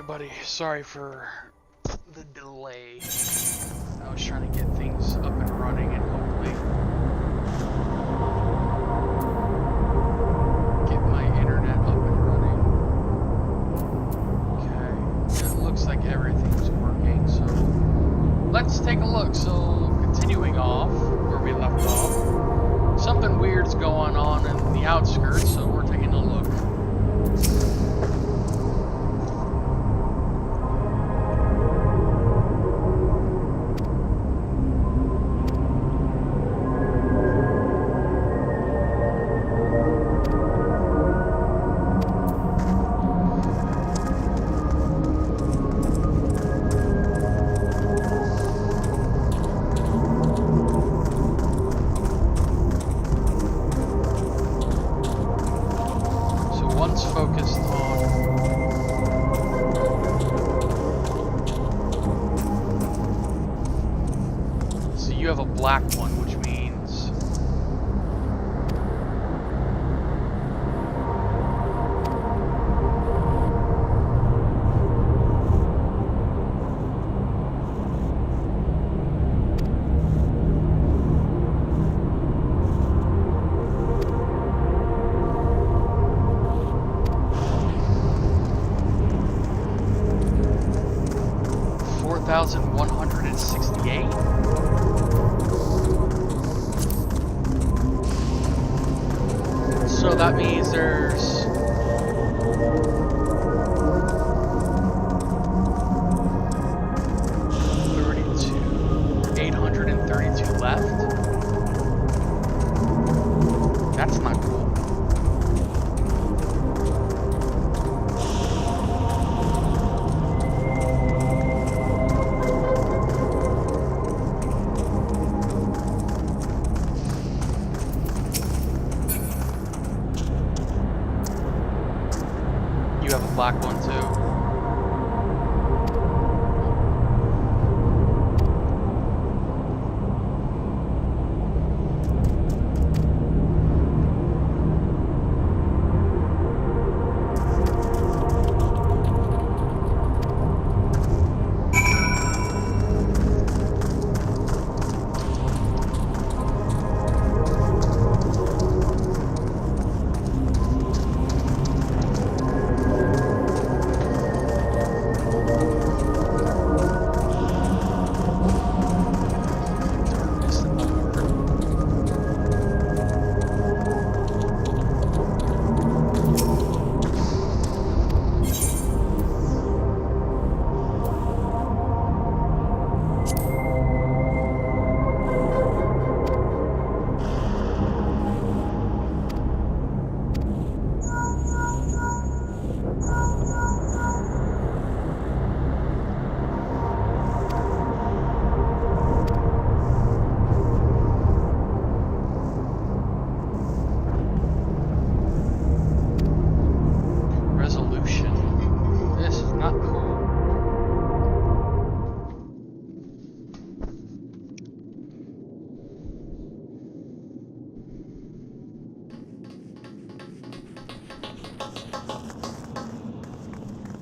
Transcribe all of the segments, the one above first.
everybody. Sorry for the delay. I was trying to get things up and running and hopefully get my internet up and running. Okay, it looks like everything's working, so let's take a look. So, continuing off where we left off, something weird's going on in the outskirts, so we're taking a look. Focused on so you have a black one, which means $4,168. So that means there's 832 left. That's not cool. Black one too.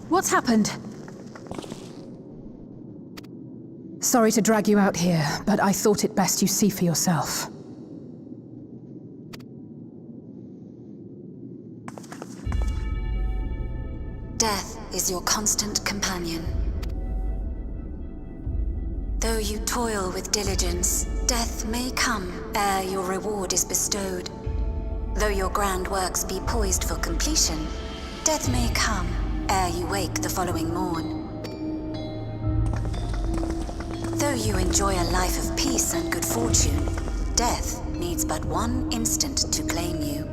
What's happened? Sorry to drag you out here, but I thought it best you see for yourself. Death is your constant companion. Though you toil with diligence, death may come ere your reward is bestowed. Though your grand works be poised for completion, death may come ere you wake the following morn. Though you enjoy a life of peace and good fortune, death needs but one instant to claim you.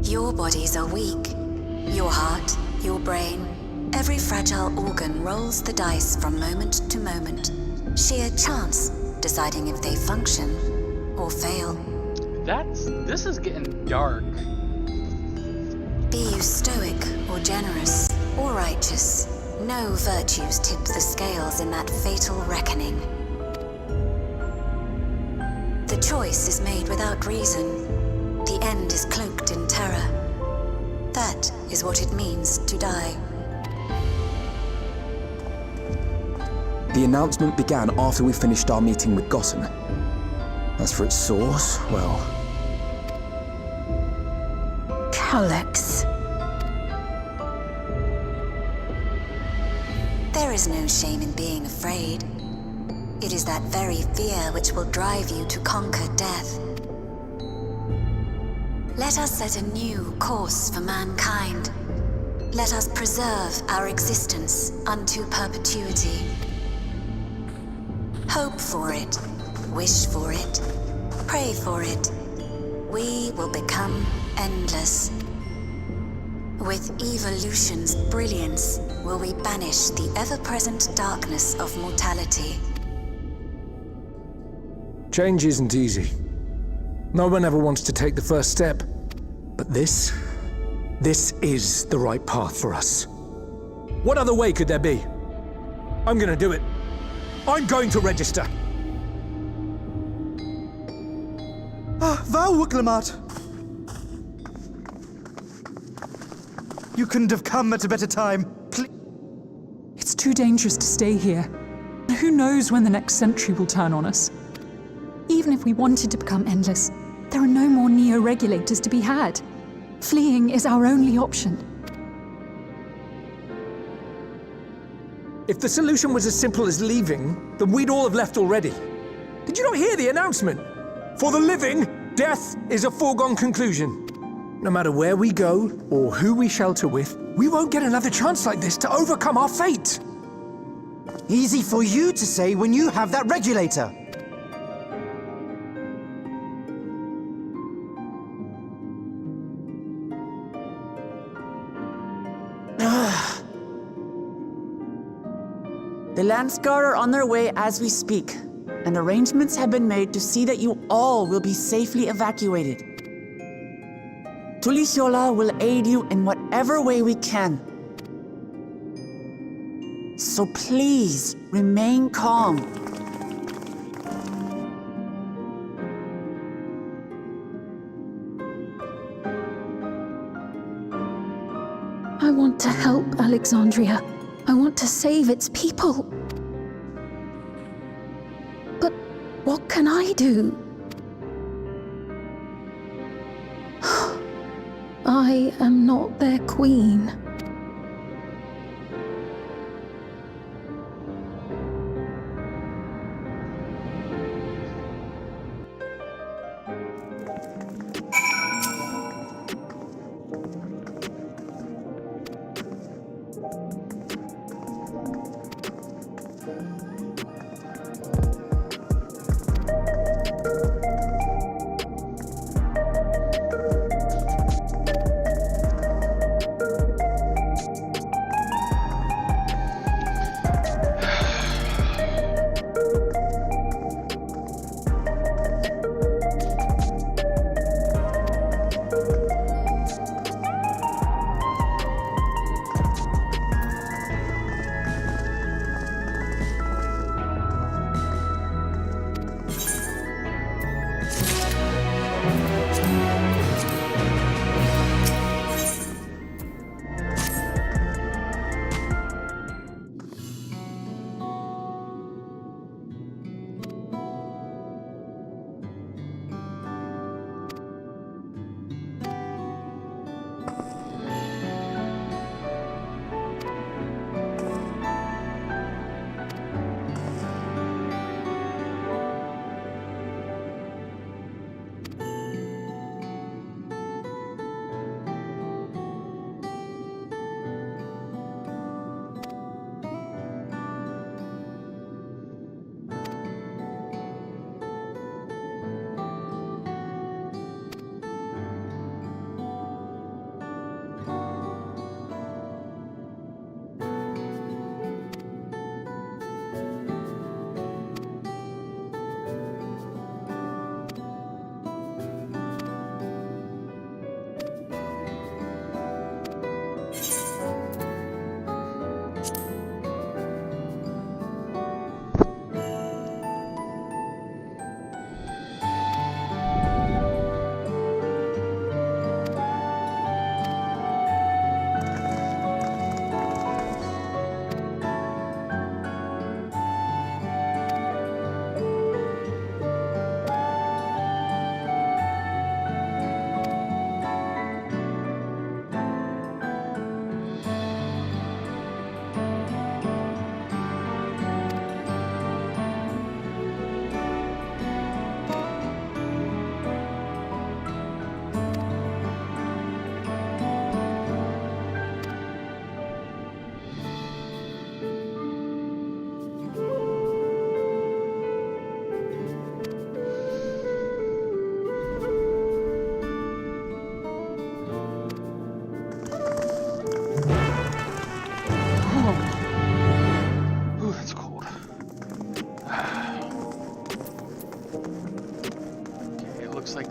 Your bodies are weak. Your heart, your brain, every fragile organ rolls the dice from moment to moment. Sheer chance deciding if they function or fail. This is getting dark. Be you stoic or generous or righteous, no virtues tip the scales in that fatal reckoning. The choice is made without reason. The end is cloaked in terror. That is what it means to die. The announcement began after we finished our meeting with Gossen. As for its source, well... Calyx. There is no shame in being afraid. It is that very fear which will drive you to conquer death. Let us set a new course for mankind. Let us preserve our existence unto perpetuity. Hope for it, wish for it, pray for it. We will become endless. With evolution's brilliance, will we banish the ever-present darkness of mortality. Change isn't easy. No one ever wants to take the first step. But this is the right path for us. What other way could there be? I'm gonna do it. I'm going to register. Vau, you couldn't have come at a better time. It's too dangerous to stay here. Who knows when the next century will turn on us? Even if we wanted to become endless, there are no more neo-regulators to be had. Fleeing is our only option. If the solution was as simple as leaving, then we'd all have left already. Did you not hear the announcement? For the living, death is a foregone conclusion. No matter where we go, or who we shelter with, we won't get another chance like this to overcome our fate. Easy for you to say when you have that regulator. The Landsguard are on their way as we speak, and arrangements have been made to see that you all will be safely evacuated. Tulisyola will aid you in whatever way we can. So please, remain calm. I want to help Alexandria. I want to save its people. But what can I do? I am not their queen.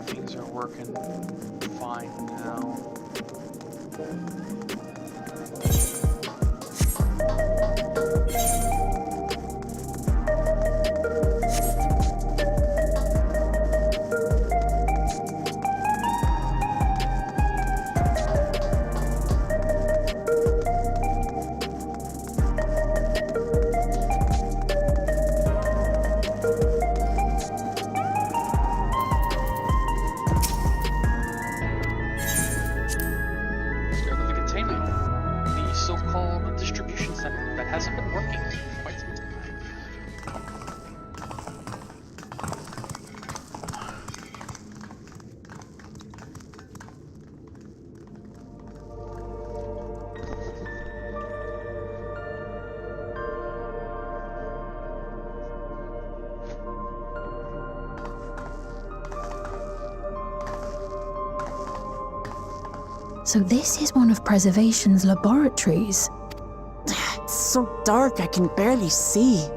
things are working fine now. So-called distribution center that hasn't been working for quite some time. So this is one of Preservation's laboratories. It's so dark I can barely see.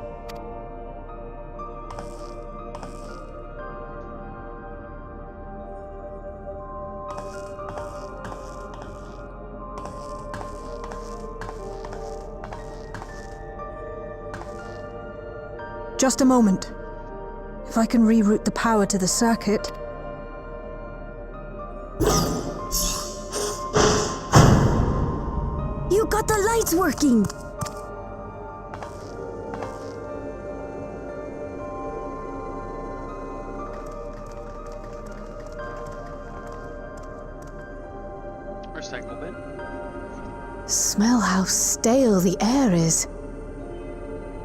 Just a moment. If I can reroute the power to the circuit. You got the lights working! Where's that go, Ben? Smell how stale the air is.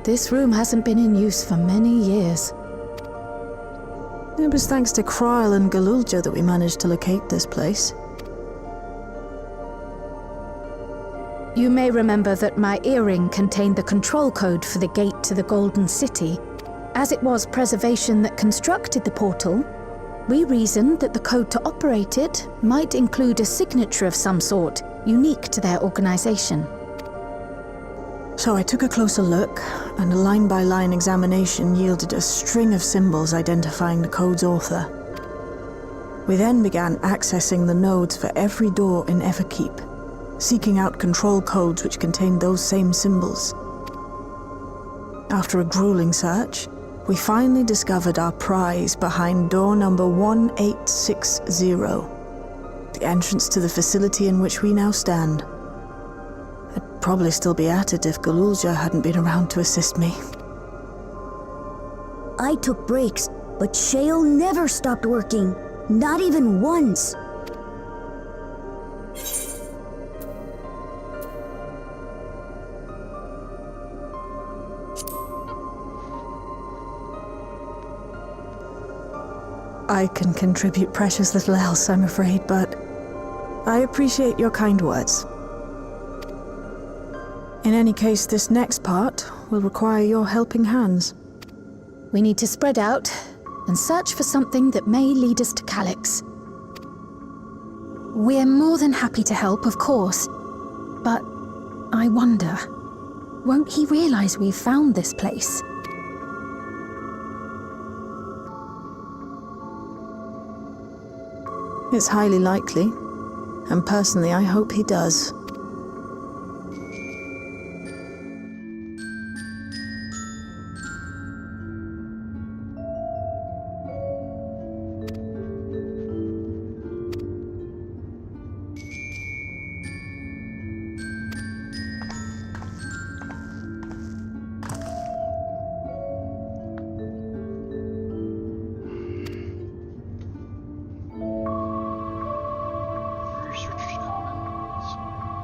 This room hasn't been in use for many years. It was thanks to Kryl and Galulja that we managed to locate this place. You may remember that my earring contained the control code for the gate to the Golden City. As it was Preservation that constructed the portal, we reasoned that the code to operate it might include a signature of some sort, unique to their organization. So I took a closer look, and a line-by-line examination yielded a string of symbols identifying the code's author. We then began accessing the nodes for every door in Ffxiv, seeking out control codes which contained those same symbols. After a grueling search, we finally discovered our prize behind door number 1860, the entrance to the facility in which we now stand. I'd probably still be at it if Galulja hadn't been around to assist me. I took breaks, but Shale never stopped working, not even once. I can contribute precious little else, I'm afraid, but I appreciate your kind words. In any case, this next part will require your helping hands. We need to spread out and search for something that may lead us to Calyx. We're more than happy to help, of course, but I wonder, won't he realize we've found this place? It's highly likely, and personally I hope he does. Researchers' comments.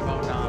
509.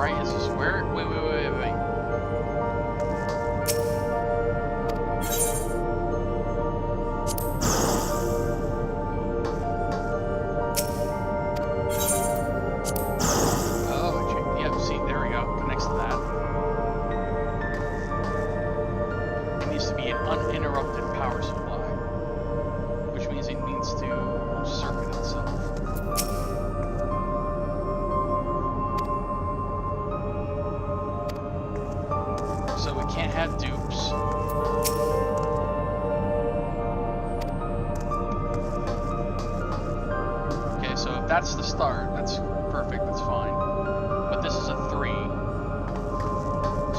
right? Is this where? Wait. Oh, yep, see, there we go. Connects to that. It needs to be an uninterrupted power supply, which means it needs to circuit itself. So we can't have dupes. Okay, so if that's the start, that's perfect, that's fine. But this is a 3.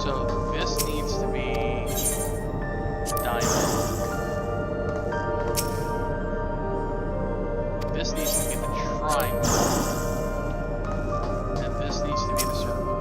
So this needs to be diamond. This needs to be the triangle. And this needs to be the circle.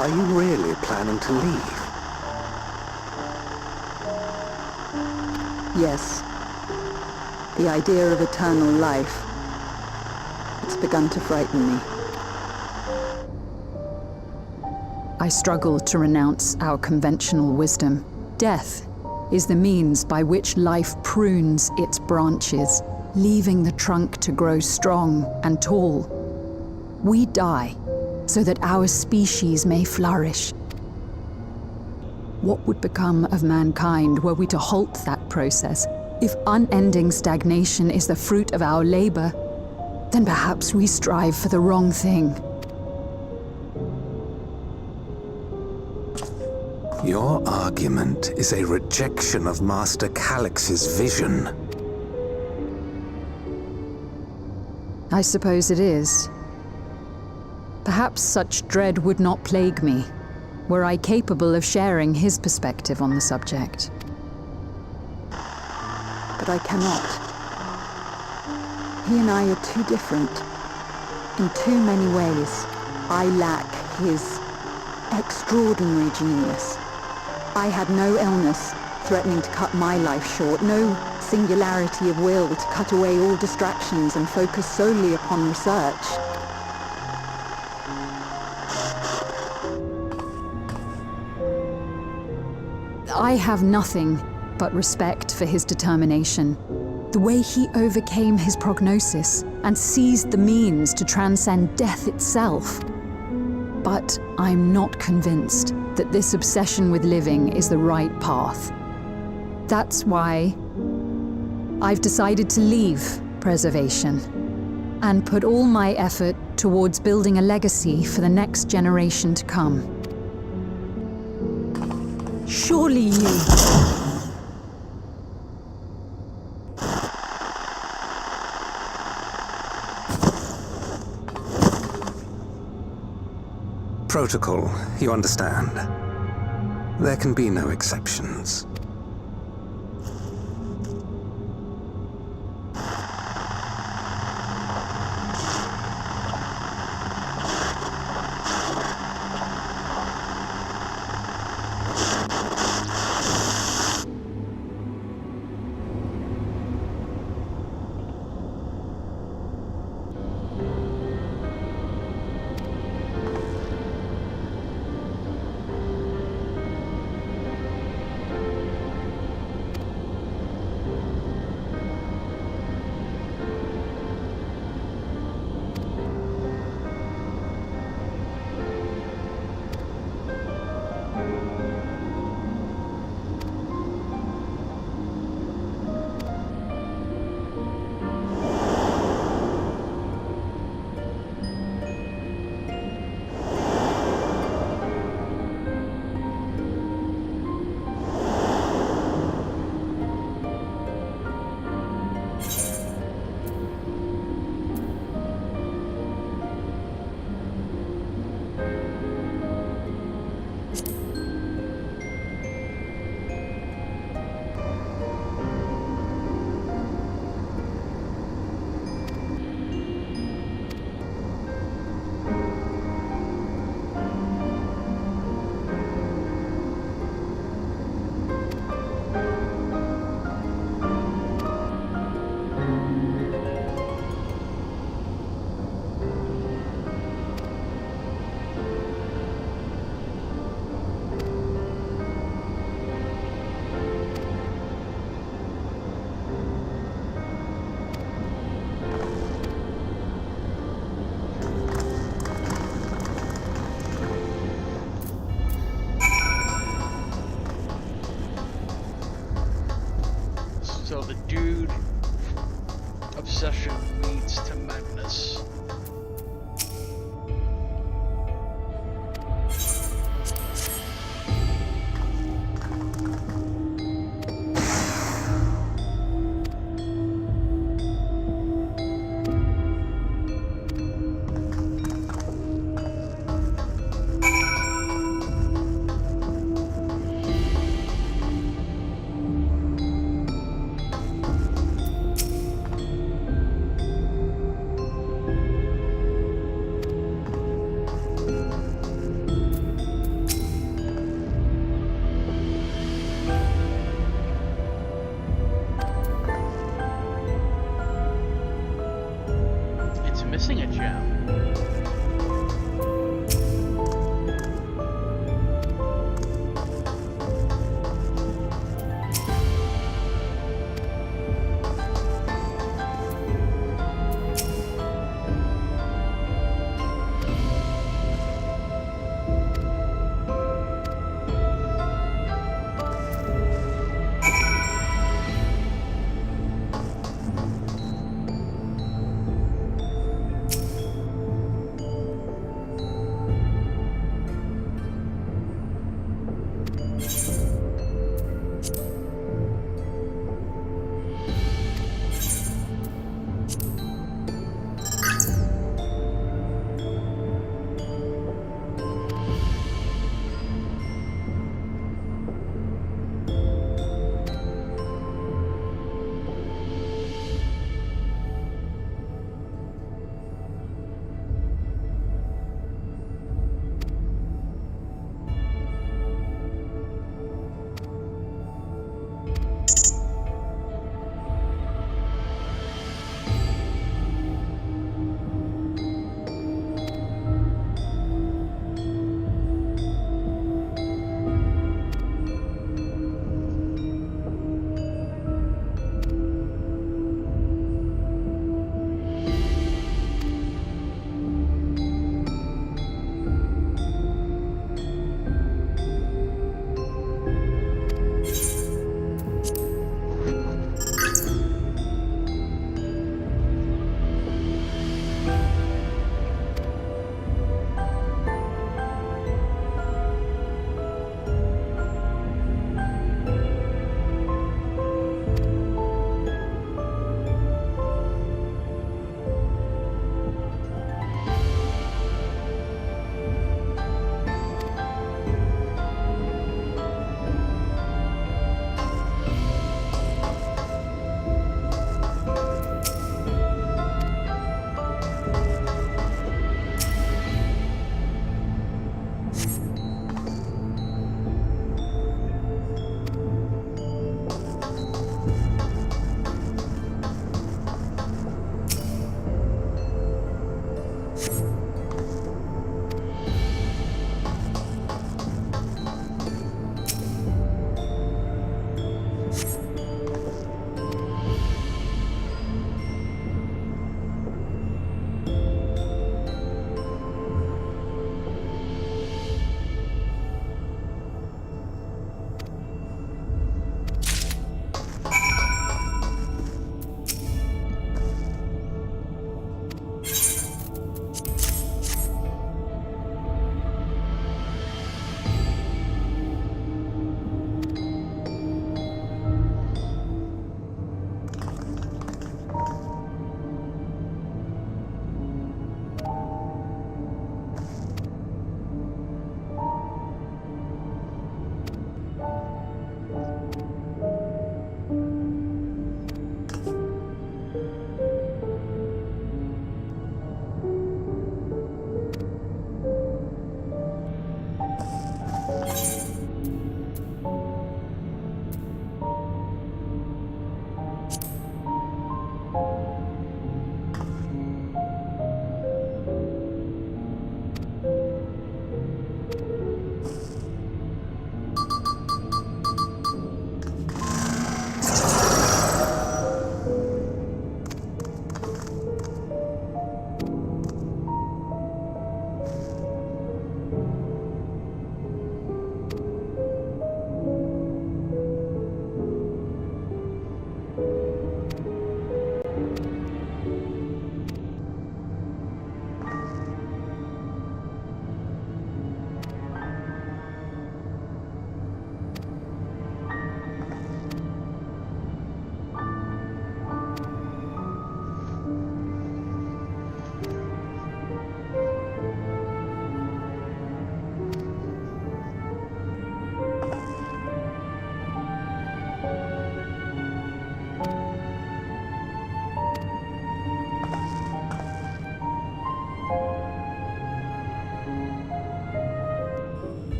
Are you really planning to leave? Yes. The idea of eternal life. It's begun to frighten me. I struggle to renounce our conventional wisdom. Death is the means by which life prunes its branches, leaving the trunk to grow strong and tall. We die so that our species may flourish. What would become of mankind were we to halt that process? If unending stagnation is the fruit of our labor, then perhaps we strive for the wrong thing. Your argument is a rejection of Master Calix's vision. I suppose it is. Perhaps such dread would not plague me, were I capable of sharing his perspective on the subject. But I cannot. He and I are too different. In too many ways. I lack his extraordinary genius. I had no illness threatening to cut my life short, no singularity of will to cut away all distractions and focus solely upon research. I have nothing but respect for his determination. The way he overcame his prognosis and seized the means to transcend death itself. But I'm not convinced that this obsession with living is the right path. That's why I've decided to leave preservation and put all my effort towards building a legacy for the next generation to come. Surely you... Protocol, you understand. There can be no exceptions. So the dude obsession leads to madness.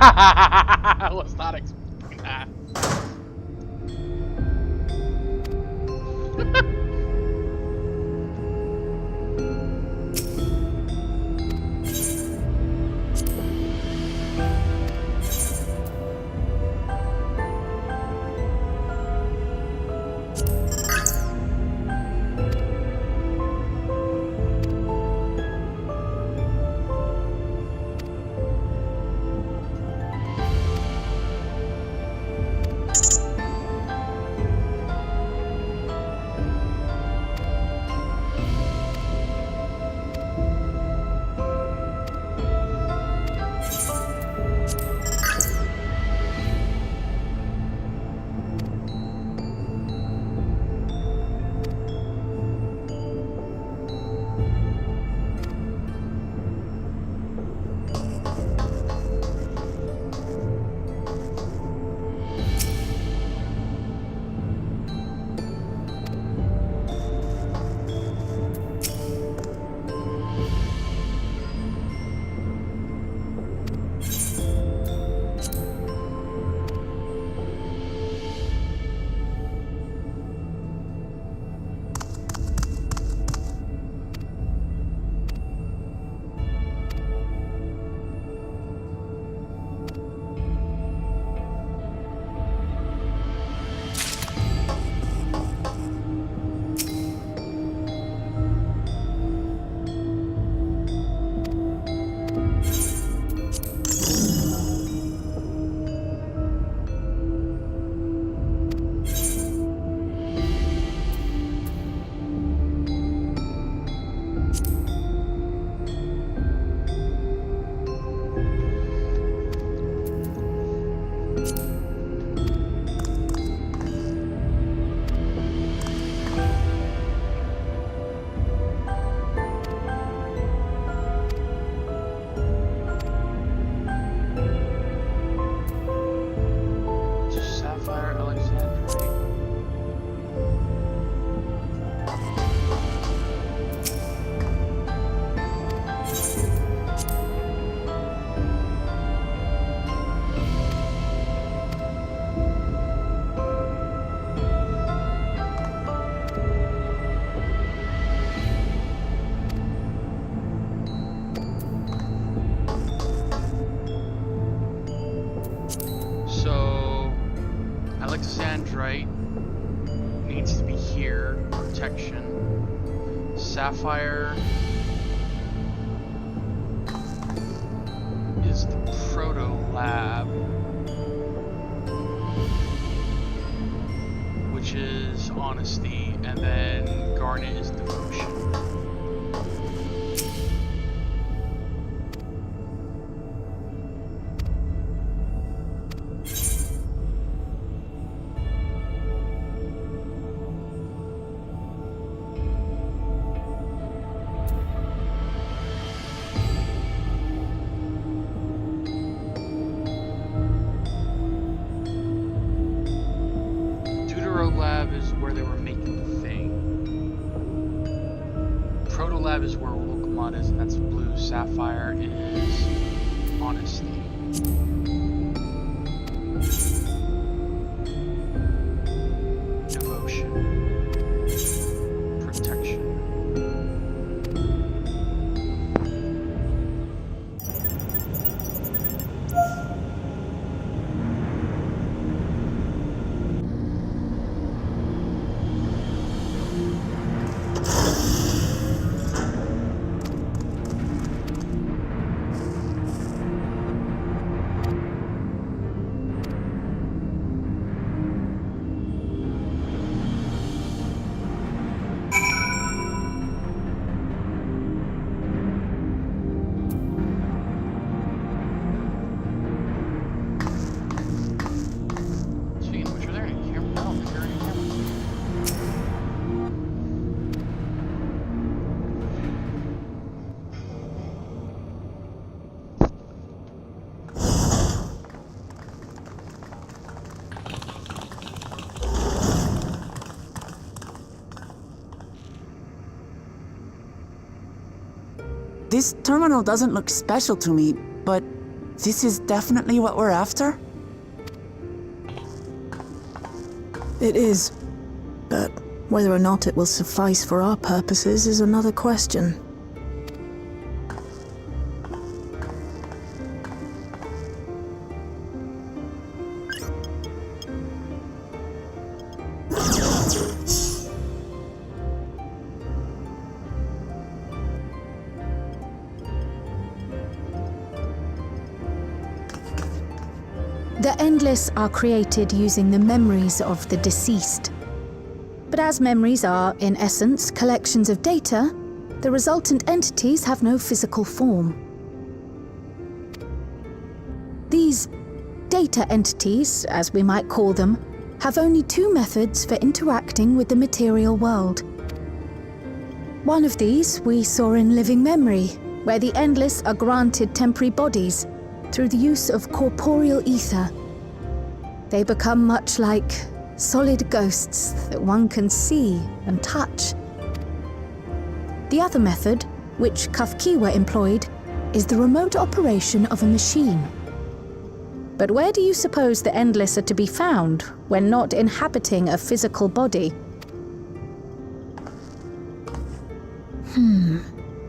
I was not expecting that. Alexandrite needs to be here. Protection. Sapphire is the proto lab, which is honesty, and then Garnet is devotion. Lab is where they were making the thing. Proto Lab is where Wolkamon is, and that's blue. Sapphire is honesty. Devotion. Protection. This terminal doesn't look special to me, but This is definitely what we're after? It is. But whether or not it will suffice for our purposes is another question. The Endless are created using the memories of the deceased. But as memories are, in essence, collections of data, the resultant entities have no physical form. These data entities, as we might call them, have only two methods for interacting with the material world. One of these we saw in Living Memory, where the Endless are granted temporary bodies through the use of corporeal ether. They become much like solid ghosts that one can see and touch. The other method, which Ffxiv employed, is the remote operation of a machine. But where do you suppose the Endless are to be found when not inhabiting a physical body?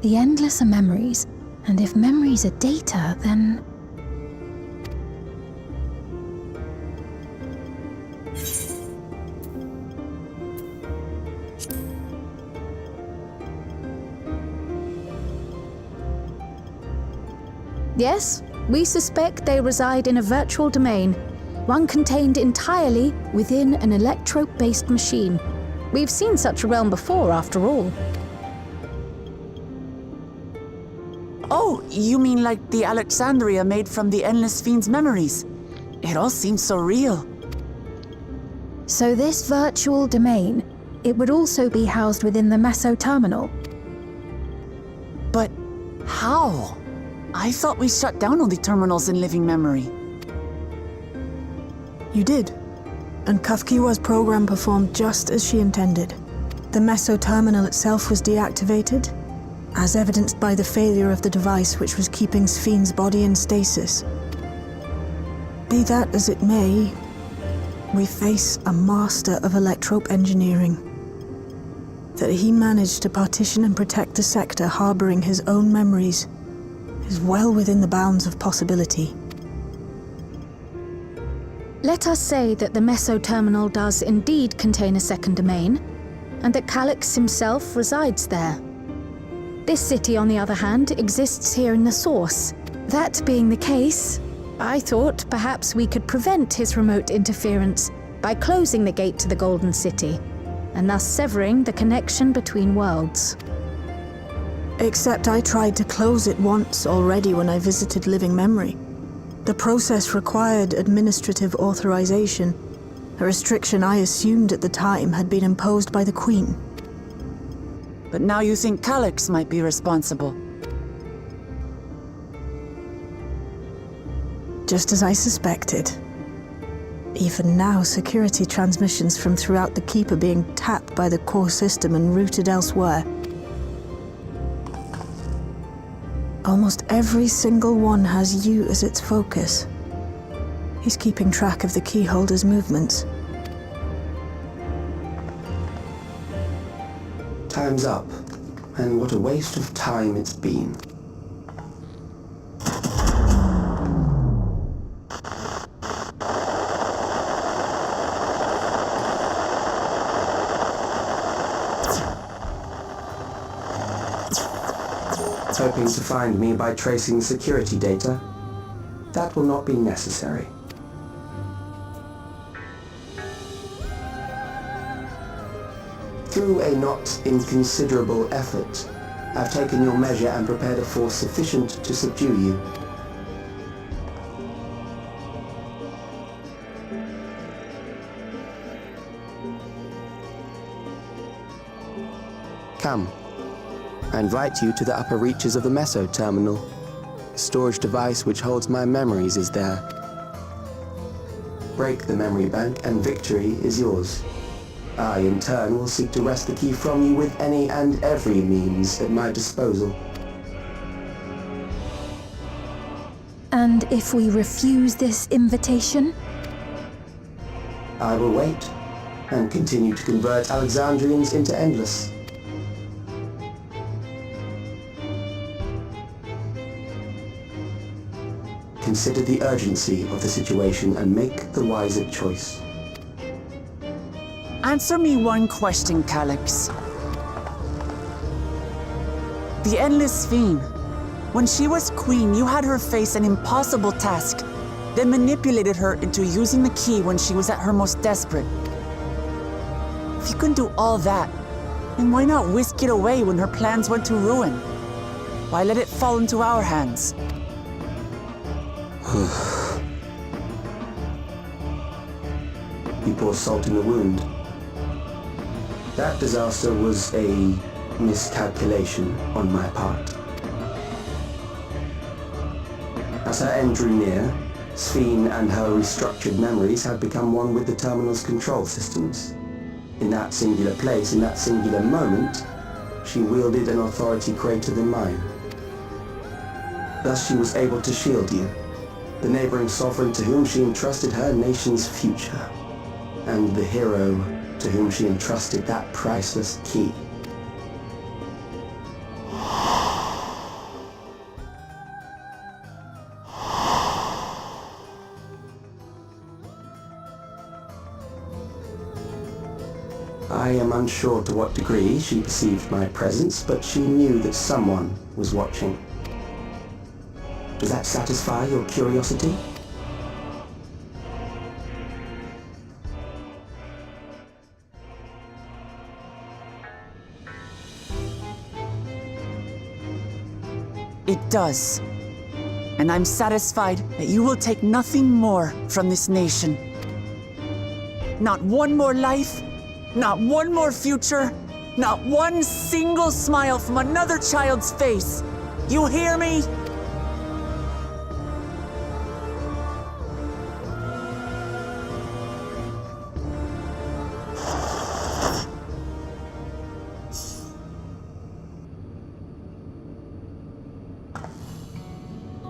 The Endless are memories, and if memories are data, then... Yes, we suspect they reside in a virtual domain, one contained entirely within an electrope-based machine. We've seen such a realm before, after all. Oh, you mean like the Alexandria made from the Endless Fiend's memories? It all seems so real. So this virtual domain, it would also be housed within the Meso terminal. But how? I thought we shut down all the terminals in Living Memory. You did. And Ffxiv's program performed just as she intended. The Meso terminal itself was deactivated, as evidenced by the failure of the device which was keeping Ffxiv's body in stasis. Be that as it may, we face a master of electrope engineering. That he managed to partition and protect the sector harboring his own memories is well within the bounds of possibility. Let us say that the Meso terminal does indeed contain a second domain, and that Calix himself resides there. This city, on the other hand, exists here in the source. That being the case, I thought perhaps we could prevent his remote interference by closing the gate to the Golden City, and thus severing the connection between worlds. Except I tried to close it once already when I visited Living Memory. The process required administrative authorization, a restriction I assumed at the time had been imposed by the Queen. But now you think Calix might be responsible. Just as I suspected. Even now, security transmissions from throughout the Keep are being tapped by the core system and routed elsewhere. Almost every single one has you as its focus. He's keeping track of the keyholder's movements. Time's up, and what a waste of time it's been. Hoping to find me by tracing security data? That will not be necessary. Through a not inconsiderable effort, I've taken your measure and prepared a force sufficient to subdue you. Come. I invite you to the upper reaches of the Meso terminal. The storage device which holds my memories is there. Break the memory bank and victory is yours. I, in turn, will seek to wrest the key from you with any and every means at my disposal. And And if we refuse this invitation? I will wait and continue to convert Alexandrians into Endless. Consider the urgency of the situation and make the wiser choice. Answer me one question, Calyx. The Endless Fiend. When she was queen, you had her face an impossible task, then manipulated her into using the key when she was at her most desperate. If you can do all that, then why not whisk it away when her plans went to ruin? Why let it fall into our hands? You pour salt in the wound. That disaster was a miscalculation on my part. As her end drew near, Ffxiv and her restructured memories had become one with the terminal's control systems. In that singular place, in that singular moment, she wielded an authority greater than mine. Thus she was able to shield you, the neighboring sovereign to whom she entrusted her nation's future, and the hero to whom she entrusted that priceless key. I am unsure to what degree she perceived my presence, but she knew that someone was watching. Does that satisfy your curiosity? It does. And I'm satisfied that you will take nothing more from this nation. Not one more life, not one more future, not one single smile from another child's face. You hear me?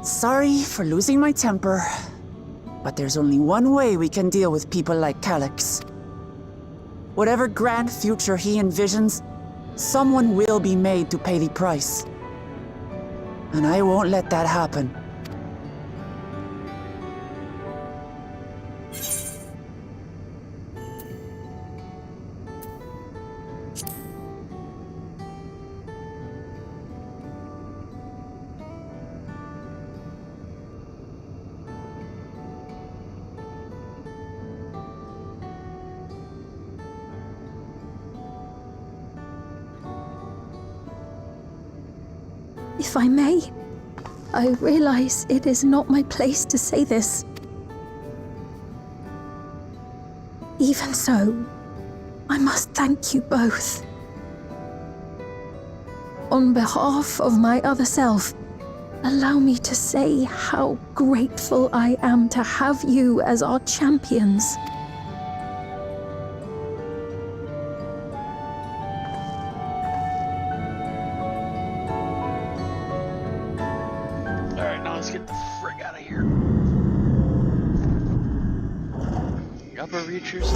Sorry for losing my temper, but there's only one way we can deal with people like Calyx. Whatever grand future he envisions, someone will be made to pay the price. And I won't let that happen. If I may, I realize it is not my place to say this. Even so, I must thank you both. On behalf of my other self, allow me to say how grateful I am to have you as our champions. Alright, now let's get the frick out of here. Upper reachers.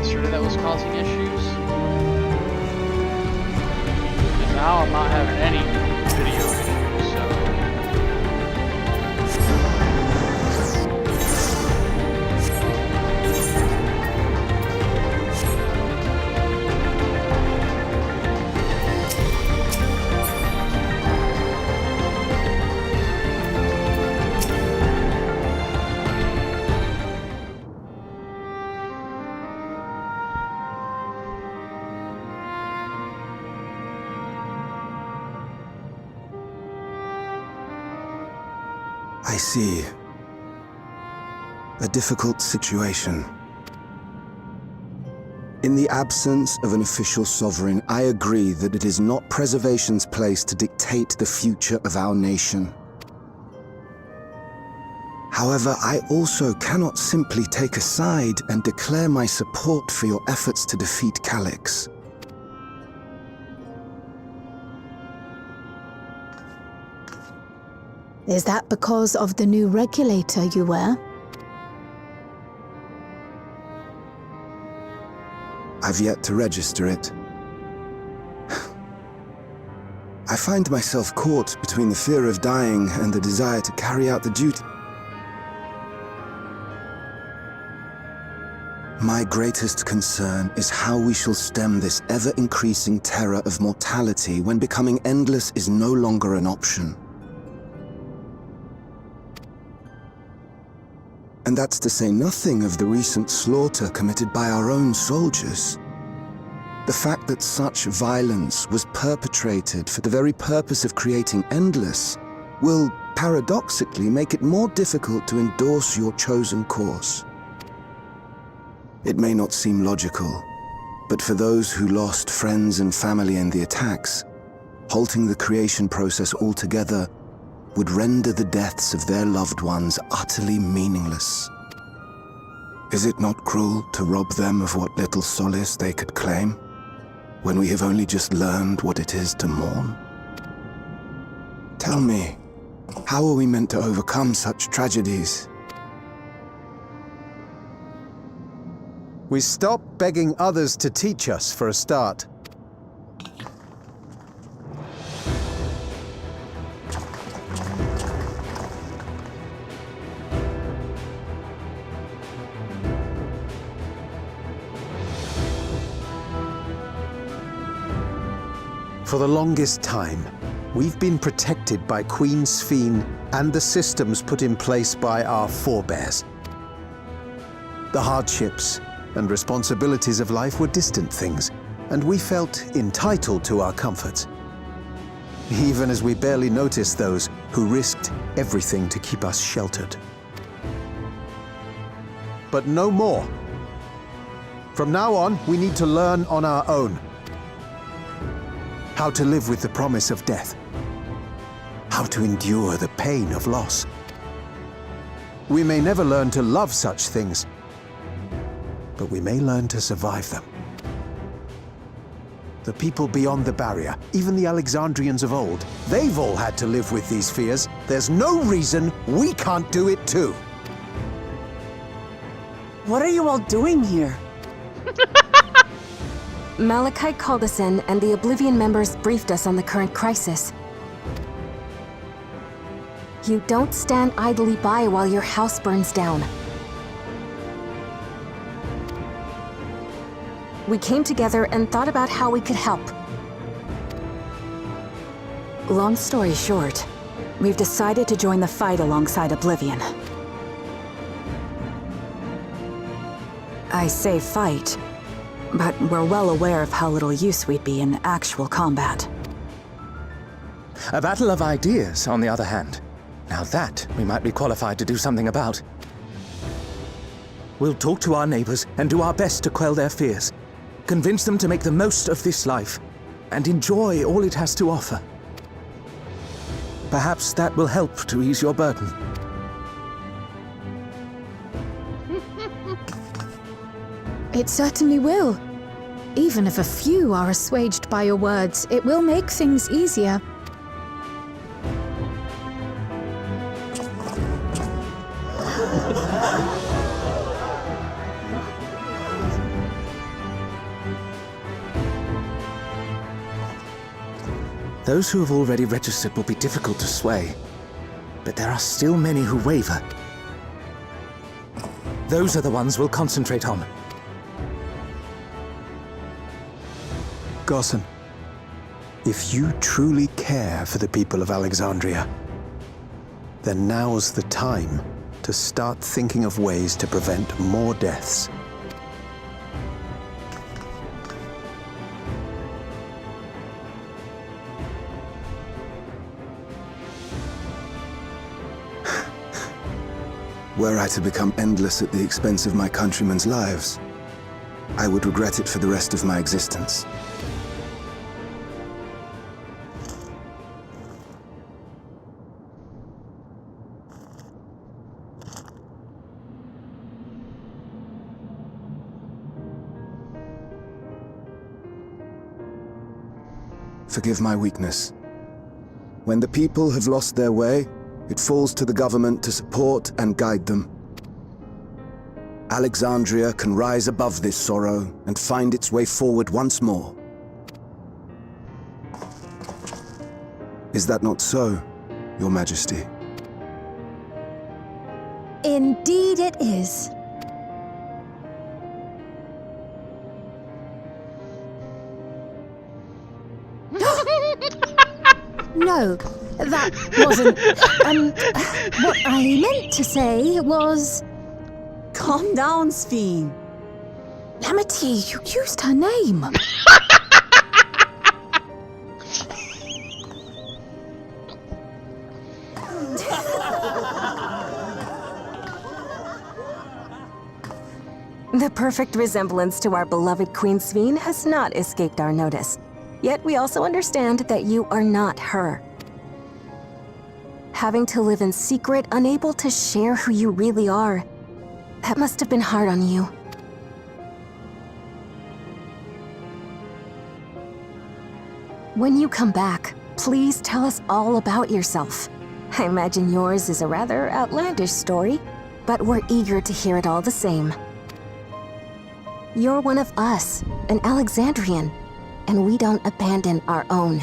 yesterday that was causing issues. And now I'm not having any video issues, so... I see. A difficult situation. In the absence of an official sovereign, I agree that it is not preservation's place to dictate the future of our nation. However, I also cannot simply take a side and declare my support for your efforts to defeat Calyx. Is that because of the new regulator you wear? I've yet to register it. I find myself caught between the fear of dying and the desire to carry out the duty. My greatest concern is how we shall stem this ever-increasing terror of mortality when becoming endless is no longer an option. And that's to say nothing of the recent slaughter committed by our own soldiers. The fact that such violence was perpetrated for the very purpose of creating Endless will, paradoxically, make it more difficult to endorse your chosen course. It may not seem logical, but for those who lost friends and family in the attacks, halting the creation process altogether would render the deaths of their loved ones utterly meaningless. Is it not cruel to rob them of what little solace they could claim, when we have only just learned what it is to mourn? Tell me, how are we meant to overcome such tragedies? We stop begging others to teach us for a start. For the longest time, we've been protected by Queen Ffxiv and the systems put in place by our forebears. The hardships and responsibilities of life were distant things, and we felt entitled to our comforts, even as we barely noticed those who risked everything to keep us sheltered. But no more. From now on, we need to learn on our own. How to live with the promise of death. How to endure the pain of loss. We may never learn to love such things, but we may learn to survive them. The people beyond the barrier, even the Alexandrians of old, they've all had to live with these fears. There's no reason we can't do it too. What are you all doing here? Malachite called us in, and the Oblivion members briefed us on the current crisis. You don't stand idly by while your house burns down. We came together and thought about how we could help. Long story short, we've decided to join the fight alongside Oblivion. I say fight, but we're well aware of how little use we'd be in actual combat. A battle of ideas, on the other hand. Now that we might be qualified to do something about. We'll talk to our neighbors and do our best to quell their fears. Convince them to make the most of this life and enjoy all it has to offer. Perhaps that will help to ease your burden. It certainly will. Even if a few are assuaged by your words, it will make things easier. Those who have already registered will be difficult to sway, but there are still many who waver. Those are the ones we'll concentrate on. Gossan, if you truly care for the people of Alexandria, then now's the time to start thinking of ways to prevent more deaths. Were I to become endless at the expense of my countrymen's lives, I would regret it for the rest of my existence. Forgive my weakness. When the people have lost their way, it falls to the government to support and guide them. Alexandria can rise above this sorrow and find its way forward once more. Is that not so, Your Majesty? Indeed it is. No, that wasn't... what I meant to say was... Calm down, Ffxiv. Amity, you used her name. The perfect resemblance to our beloved Queen Ffxiv has not escaped our notice. Yet we also understand that you are not her. Having to live in secret, unable to share who you really are, that must have been hard on you. When you come back, please tell us all about yourself. I imagine yours is a rather outlandish story, but we're eager to hear it all the same. You're one of us, an Alexandrian, and we don't abandon our own.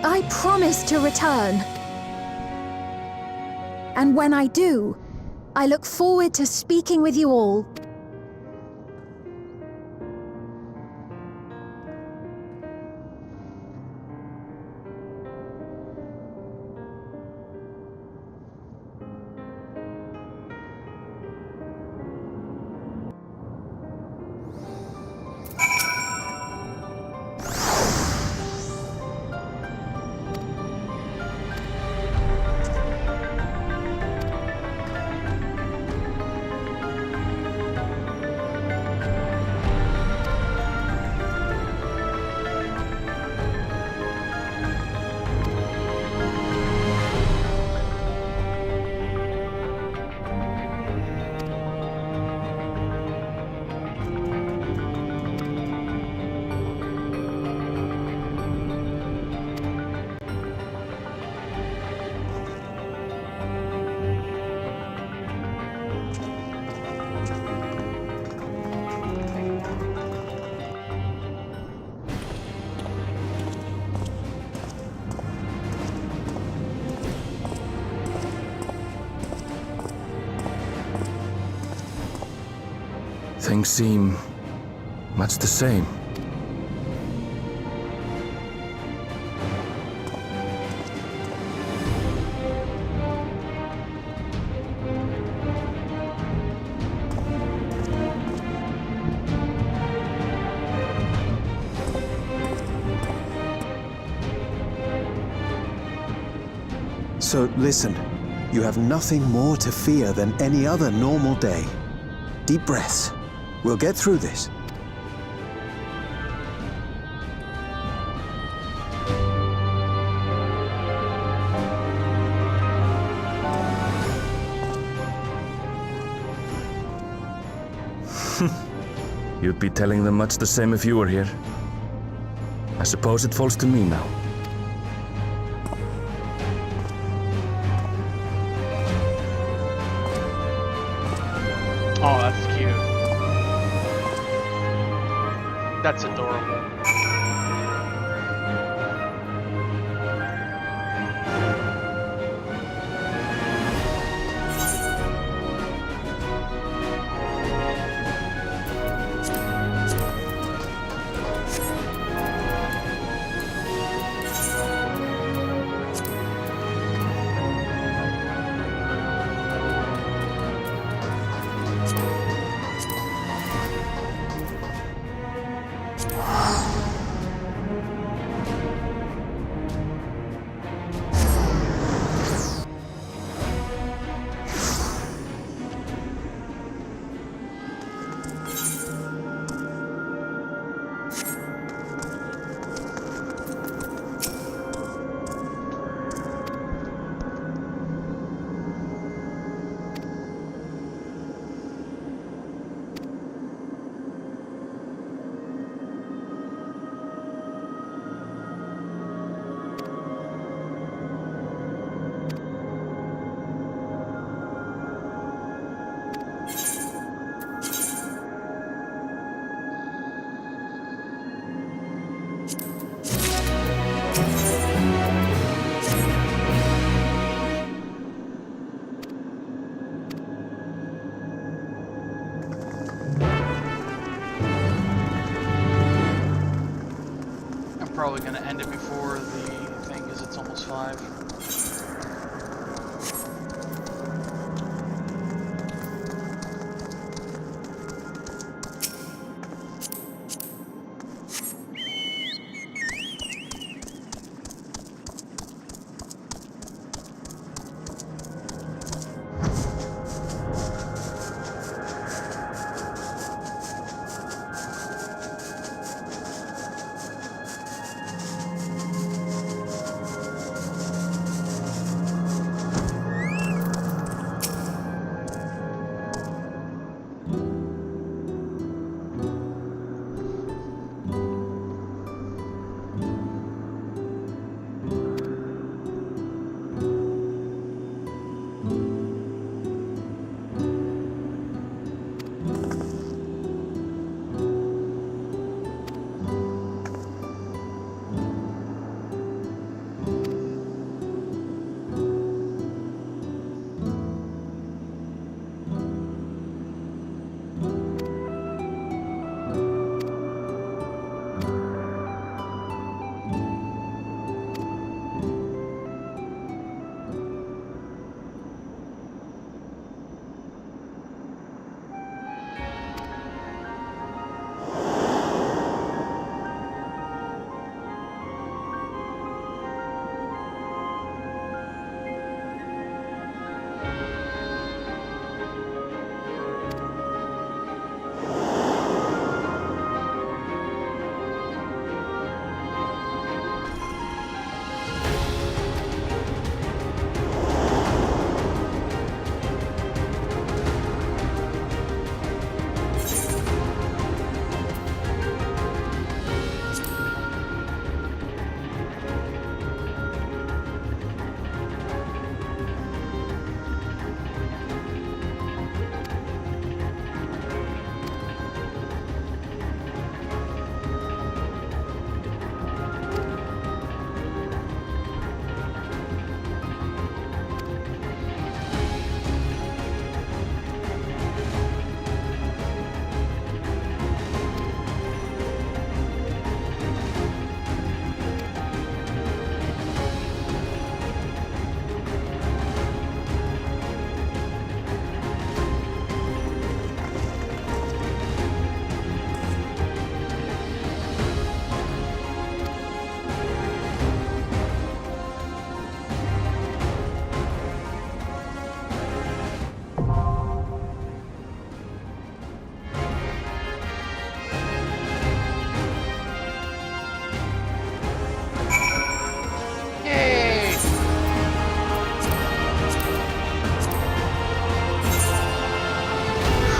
I promise to return. And when I do, I look forward to speaking with you all. Things seem much the same. So listen, you have nothing more to fear than any other normal day. Deep breaths. We'll get through this. You'd be telling them much the same if you were here. I suppose it falls to me now. Oh, that's cute. That's adorable. Probably gonna end it before the thing is it's almost 5.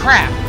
Crap!